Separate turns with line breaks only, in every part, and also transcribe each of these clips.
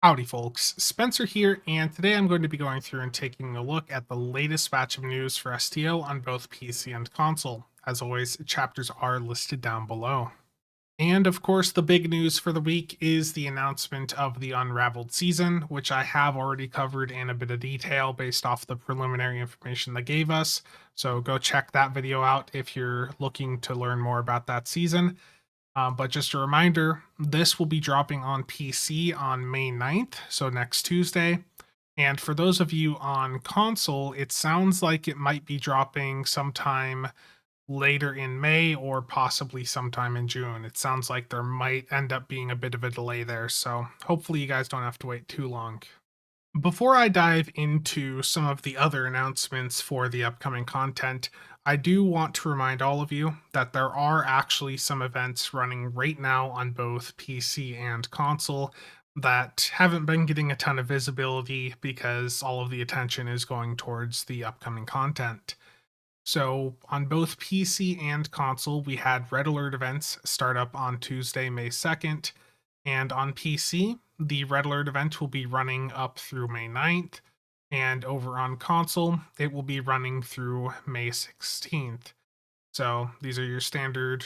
Howdy, folks. Spencer here, and today I'm going to be going through and taking a look at the latest batch of news for STO on both PC and console. As always, chapters are listed down below. And of course, the big news for the week is the announcement of the Unraveled season, which I have already covered in a bit of detail based off the preliminary information they gave us. So go check that video out if you're looking to learn more about that season. But just a reminder, this will be dropping on PC on May 9th, so next Tuesday. And for those of you on console, it sounds like it might be dropping sometime later in May or possibly sometime in June. It sounds like there might end up being a bit of a delay there, so hopefully you guys don't have to wait too long. Before I dive into some of the other announcements for the upcoming content, I do want to remind all of you that there are actually some events running right now on both PC and console that haven't been getting a ton of visibility because all of the attention is going towards the upcoming content. So, on both PC and console, we had Red Alert events start up on Tuesday, May 2nd. And on PC, the Red Alert event will be running up through May 9th. And over on console, it will be running through May 16th. So, these are your standard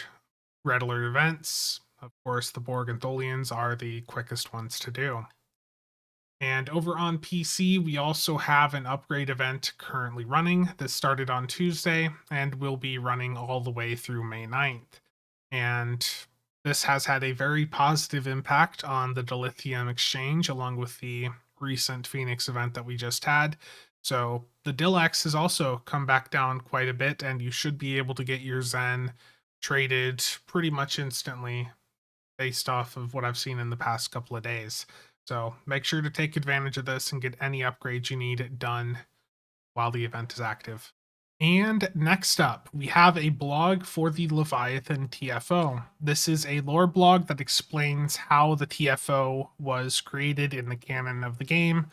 Red Alert events. Of course, the Borg and Tholians are the quickest ones to do. And over on PC, we also have an upgrade event currently running that started on Tuesday and will be running all the way through May 9th. And this has had a very positive impact on the dilithium exchange, along with the recent Phoenix event that we just had. So the Dilex has also come back down quite a bit, and you should be able to get your Zen traded pretty much instantly based off of what I've seen in the past couple of days. So make sure to take advantage of this and get any upgrades you need done while the event is active. And next up, we have a blog for the Leviathan TFO. This is a lore blog that explains how the TFO was created in the canon of the game.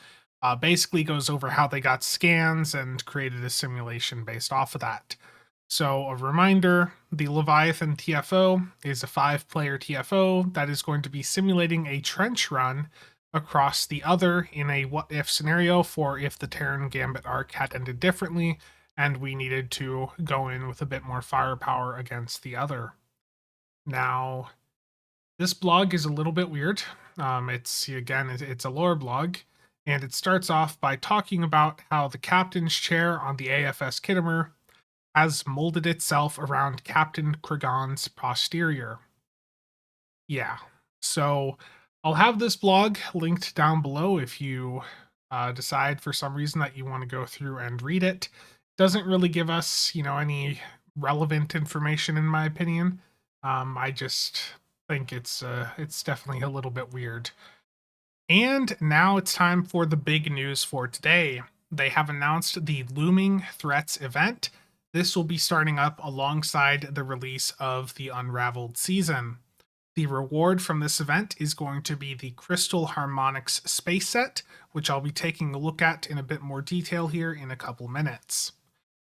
Basically goes over how they got scans and created a simulation based off of that. So, a reminder, the Leviathan TFO is a 5-player TFO that is going to be simulating a trench run across the other in a what if scenario for if the Terran Gambit arc had ended differently and we needed to go in with a bit more firepower against the other. Now, this blog is a little bit weird. It's a lore blog, and it starts off by talking about how the captain's chair on the AFS Kittimer has molded itself around Captain Kragon's posterior. Yeah. So I'll have this blog linked down below if you decide for some reason that you want to go through and read it. Doesn't really give us, any relevant information in my opinion. I just think it's definitely a little bit weird. And now it's time for the big news for today. They have announced the Looming Threats event. This will be starting up alongside the release of the Unraveled season. The reward from this event is going to be the Crystal Harmonics space set, which I'll be taking a look at in a bit more detail here in a couple minutes.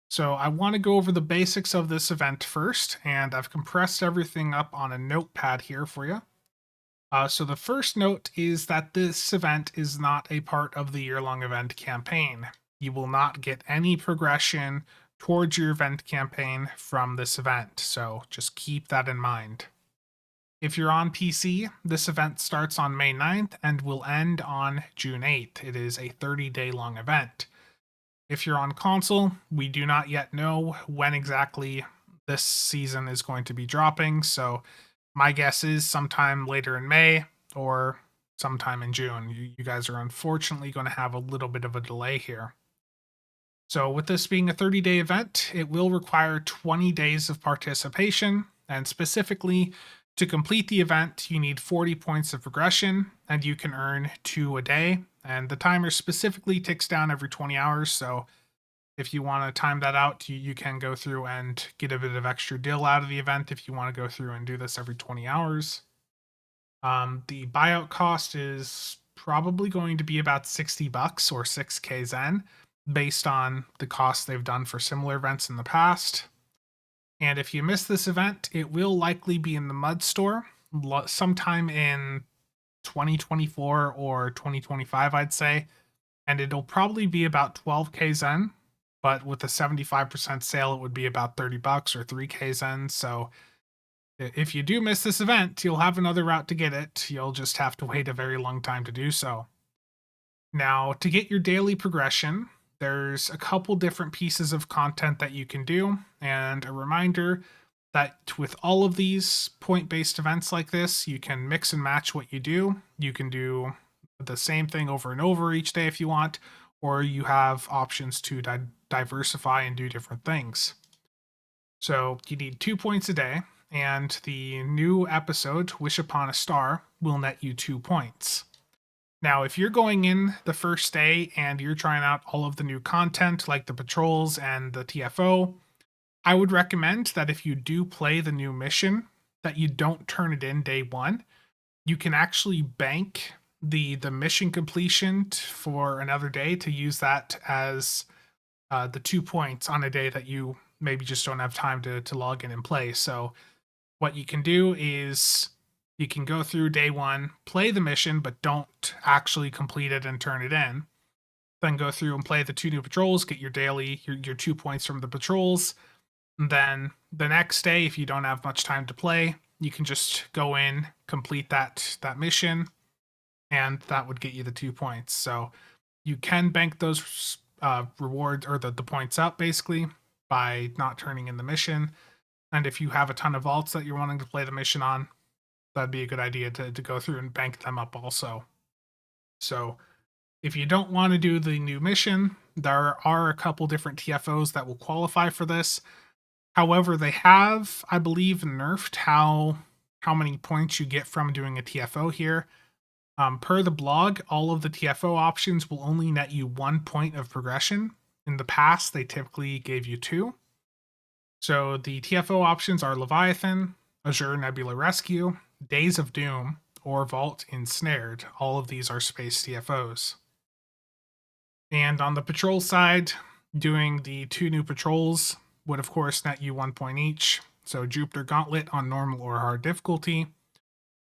So I want to go over the basics of this event first, and I've compressed everything up on a notepad here for you. So the first note is that this event is not a part of the year-long event campaign. You will not get any progression towards your event campaign from this event, so just keep that in mind. If you're on PC, this event starts on May 9th and will end on June 8th. It is a 30-day long event. If you're on console, we do not yet know when exactly this season is going to be dropping, so my guess is sometime later in May or sometime in June. You guys are unfortunately going to have a little bit of a delay here. So, with this being a 30-day event, it will require 20 days of participation, and specifically, to complete the event, you need 40 points of progression, and you can earn 2 a day. And the timer specifically ticks down every 20 hours, so if you want to time that out, you can go through and get a bit of extra dill out of the event if you want to go through and do this every 20 hours. The buyout cost is probably going to be about $60 or 6k Zen based on the cost they've done for similar events in the past. And if you miss this event, it will likely be in the Mud Store sometime in 2024 or 2025, I'd say. And it'll probably be about 12k Zen, but with a 75% sale, it would be about $30 or 3k Zen. So if you do miss this event, you'll have another route to get it. You'll just have to wait a very long time to do so. Now, to get your daily progression, there's a couple different pieces of content that you can do, and a reminder that with all of these point-based events like this, you can mix and match what you do. You can do the same thing over and over each day if you want, or you have options to diversify and do different things. So you need 2 points a day, and the new episode, Wish Upon a Star, will net you 2 points. Now, if you're going in the first day and you're trying out all of the new content, like the patrols and the TFO, I would recommend that if you do play the new mission, that you don't turn it in day one. You can actually bank the mission completion for another day to use that as the 2 points on a day that you maybe just don't have time to log in and play. So what you can do is you can go through day one, play the mission, but don't actually complete it and turn it in. Then go through and play the 2 new patrols, get your daily, your 2 points from the patrols. And then the next day, if you don't have much time to play, you can just go in, complete that mission, and that would get you the 2 points. So you can bank those rewards or the points up basically by not turning in the mission. And if you have a ton of vaults that you're wanting to play the mission on, that'd be a good idea to go through and bank them up also. So if you don't want to do the new mission, there are a couple different TFOs that will qualify for this. However, they have, I believe, nerfed how many points you get from doing a TFO here. Per the blog, all of the TFO options will only net you 1 point of progression. In the past, they typically gave you 2. So the TFO options are Leviathan, Azure Nebula Rescue, Days of Doom, or Vault Ensnared. All of these are space TFOs. And on the patrol side, doing the 2 new patrols would of course net you 1 point each. So Jupiter Gauntlet on normal or hard difficulty,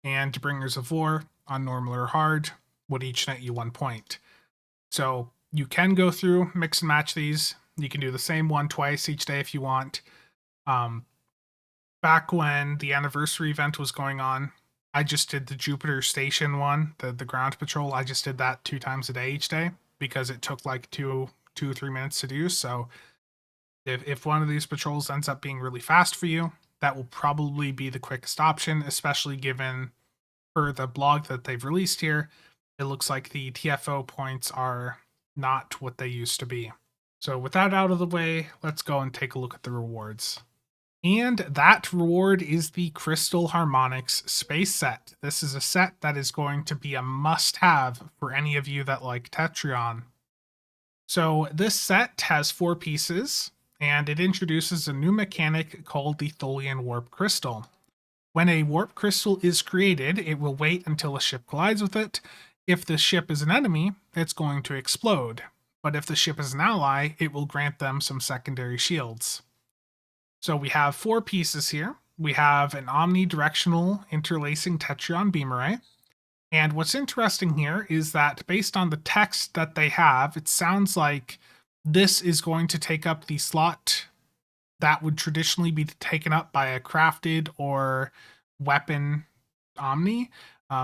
and Bringers of War on normal or hard would each net you 1 point. So you can go through, mix and match these. You can do the same one twice each day if you want. Back when the anniversary event was going on, I just did the Jupiter Station one, the ground patrol. I just did that 2 times a day each day because it took like 2 or 3 minutes to do. So if one of these patrols ends up being really fast for you, that will probably be the quickest option, especially given for the blog that they've released here, it looks like the TFO points are not what they used to be. So with that out of the way, let's go and take a look at the rewards. And that reward is the Crystal Harmonics Space Set. This is a set that is going to be a must-have for any of you that like Tetryon. So this set has 4 pieces, and it introduces a new mechanic called the Tholian Warp Crystal. When a warp crystal is created, it will wait until a ship collides with it. If the ship is an enemy, it's going to explode. But if the ship is an ally, it will grant them some secondary shields. So we have 4 pieces here. We have an omnidirectional interlacing Tetryon beam array. And what's interesting here is that based on the text that they have, it sounds like this is going to take up the slot that would traditionally be taken up by a crafted or weapon Omni.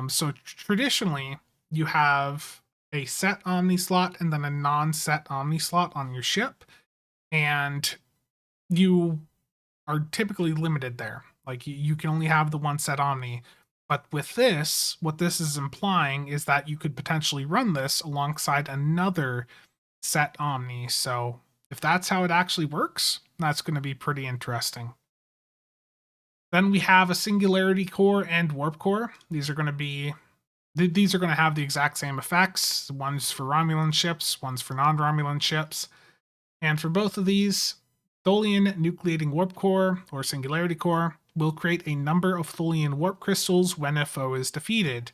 So traditionally, you have a set Omni slot and then a non-set Omni slot on your ship, and you are typically limited there. Like you can only have the one set Omni. But with this, what this is implying is that you could potentially run this alongside another set Omni. So if that's how it actually works, that's going to be pretty interesting. Then we have a Singularity Core and Warp Core. These are going to have the exact same effects. One's for Romulan ships, one's for non-Romulan ships. And for both of these, Tholian Nucleating Warp Core or Singularity Core will create a number of Tholian warp crystals when a foe is defeated.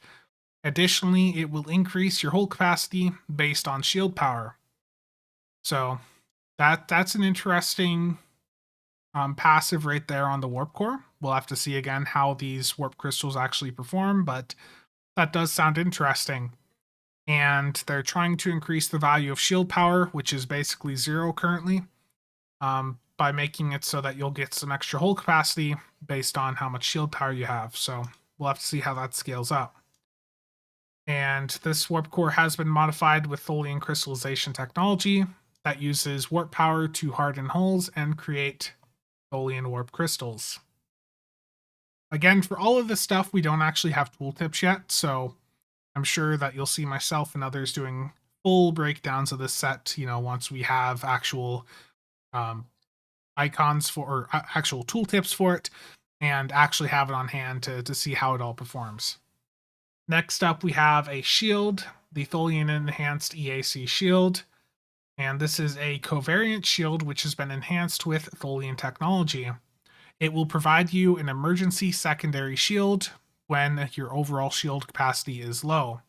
Additionally, it will increase your hull capacity based on shield power. So that's an interesting passive right there on the warp core. We'll have to see again how these warp crystals actually perform, but that does sound interesting. And they're trying to increase the value of shield power, which is basically zero currently, by making it so that you'll get some extra hull capacity based on how much shield power you have. So we'll have to see how that scales up. And this warp core has been modified with Tholian crystallization technology that uses warp power to harden hulls and create Tholian warp crystals. Again, for all of this stuff, we don't actually have tooltips yet, so I'm sure that you'll see myself and others doing full breakdowns of this set, once we have actual um, icons for, or actual tooltips for it, and actually have it on hand to see how it all performs. Next up, we have a shield, the Tholian Enhanced EAC Shield. And this is a covariant shield which has been enhanced with Tholian technology. It will provide you an emergency secondary shield when your overall shield capacity is low.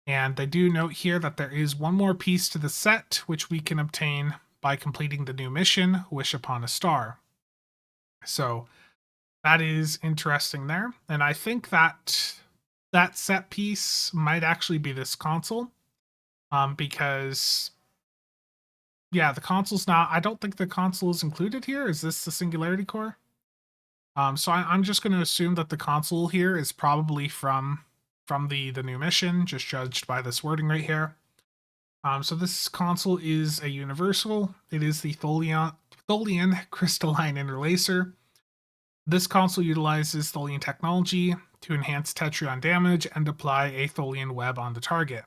And they do note here that there is one more piece to the set which we can obtain by completing the new mission, Wish Upon a Star. So that is interesting there. And I think that set piece might actually be this console, because yeah, the console's not. I don't think the console is included here. Is this the Singularity Core? So I'm just going to assume that the console here is probably from the new mission, just judged by this wording right here. So this console is a universal. It is the Tholian crystalline interlacer. This console utilizes Tholian technology to enhance Tetryon damage and apply a Tholian web on the target.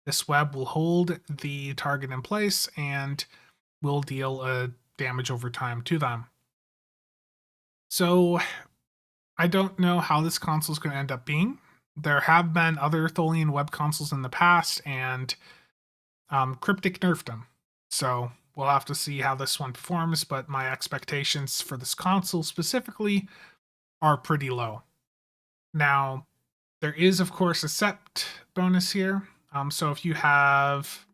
This web will hold the target in place and will deal a damage over time to them. So I don't know how this console is going to end up being. There have been other Tholian web consoles in the past, and Cryptic nerfed them. So we'll have to see how this one performs, but my expectations for this console specifically are pretty low. Now, there is, of course, a sept bonus here. So if you have,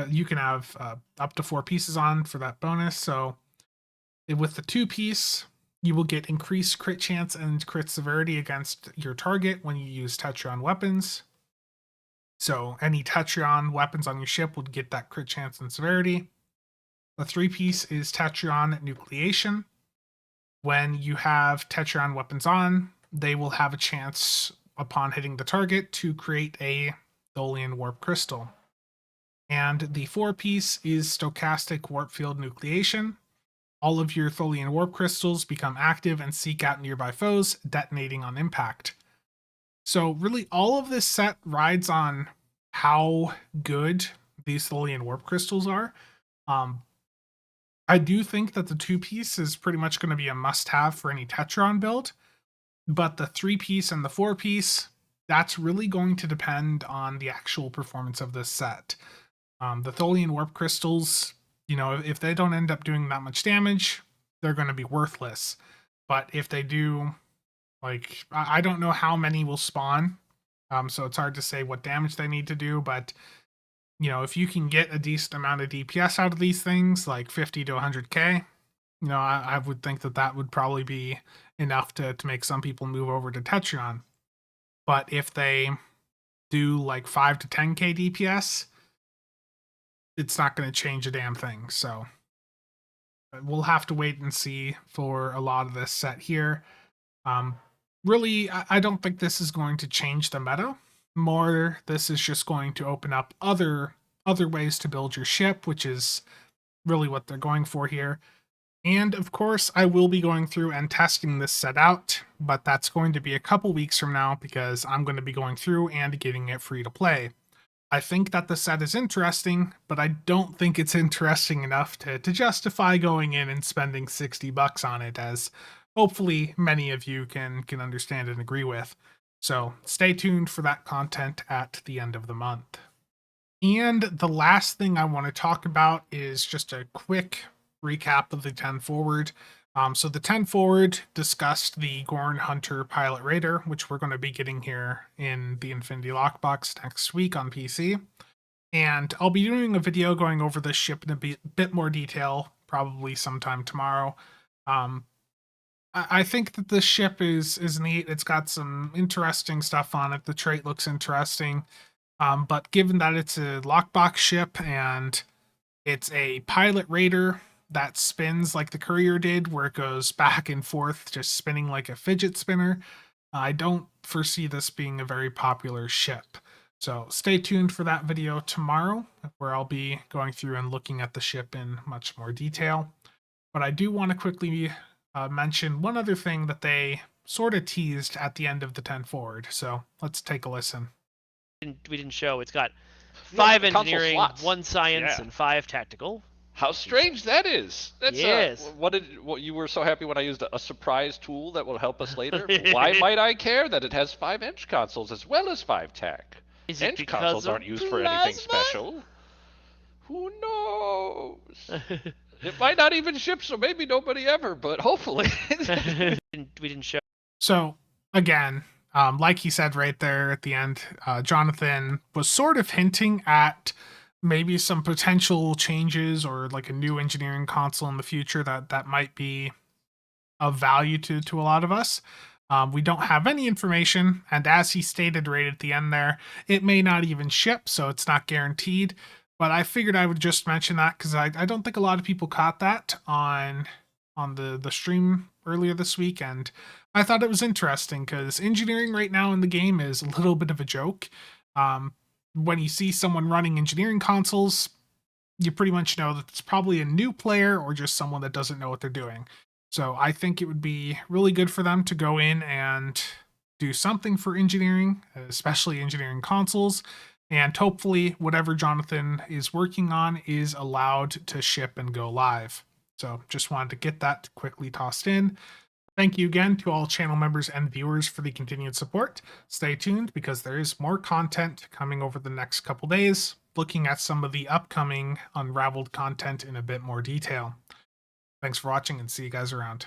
you can have up to 4 pieces on for that bonus. So with the 2-piece, you will get increased crit chance and crit severity against your target when you use Tetryon weapons. So any Tetryon weapons on your ship would get that crit chance and severity. The 3-piece is Tetryon nucleation. When you have Tetryon weapons on, they will have a chance upon hitting the target to create a Tholian warp crystal. And the 4-piece is stochastic warp field nucleation. All of your Tholian warp crystals become active and seek out nearby foes, detonating on impact. So really all of this set rides on how good these Tholian warp crystals are. I do think that the 2-piece is pretty much going to be a must-have for any Tetryon build, but the 3-piece and the 4-piece, that's really going to depend on the actual performance of this set. The Tholian warp crystals, if they don't end up doing that much damage, they're going to be worthless. But if they do, I don't know how many will spawn, so it's hard to say what damage they need to do, but if you can get a decent amount of DPS out of these things, like 50 to 100k, I would think that would probably be enough to make some people move over to Tetryon. But if they do like 5 to 10k DPS, it's not going to change a damn thing. So we'll have to wait and see for a lot of this set here. Really, I don't think this is going to change the meta. More, this is just going to open up other ways to build your ship, which is really what they're going for here. And of course, I will be going through and testing this set out, but that's going to be a couple weeks from now because I'm going to be going through and getting it free to play. I think that the set is interesting, but I don't think it's interesting enough to justify going in and spending $60 on it, as hopefully many of you can understand and agree with. So stay tuned for that content at the end of the month. And the last thing I want to talk about is just a quick recap of the 10 forward. So the 10 forward discussed the Gorn Hunter Pilot Raider, which we're going to be getting here in the Infinity Lockbox next week on PC. And I'll be doing a video going over this ship in a bit more detail, probably sometime tomorrow. I think that this ship is neat. It's got some interesting stuff on it. The trait looks interesting. But given that it's a lockbox ship and it's a pilot raider that spins like the courier did, where it goes back and forth, just spinning like a fidget spinner, I don't foresee this being a very popular ship. So stay tuned for that video tomorrow, where I'll be going through and looking at the ship in much more detail. But I do want to quickly mention one other thing that they sort of teased at the end of the 10 forward. So let's take a listen.
We didn't show. It's got 5 engineering,
slots.
1 science,
Yeah.
and 5 tactical.
How strange that is. That's
Yes.
what you were so happy when I used a surprise tool that will help us later. Why might I care that it has 5 Eng consoles as well as 5 tac? Eng consoles aren't used for anything special. Who knows? It might not even ship, so maybe nobody ever, but hopefully.
We didn't show.
So again, like he said right there at the end, Jonathan was sort of hinting at maybe some potential changes or like a new engineering console in the future that might be of value to a lot of us. We don't have any information, and as he stated right at the end there, it may not even ship, so it's not guaranteed. But I figured I would just mention that because I don't think a lot of people caught that on the stream earlier this week, and I thought it was interesting because engineering right now in the game is a little bit of a joke. When you see someone running engineering consoles, you pretty much know that it's probably a new player or just someone that doesn't know what they're doing. So I think it would be really good for them to go in and do something for engineering, especially engineering consoles, and hopefully whatever Jonathan is working on is allowed to ship and go live. So just wanted to get that quickly tossed in. Thank you again to all channel members and viewers for the continued support. Stay tuned because there is more content coming over the next couple days, looking at some of the upcoming Unraveled content in a bit more detail. Thanks for watching and see you guys around.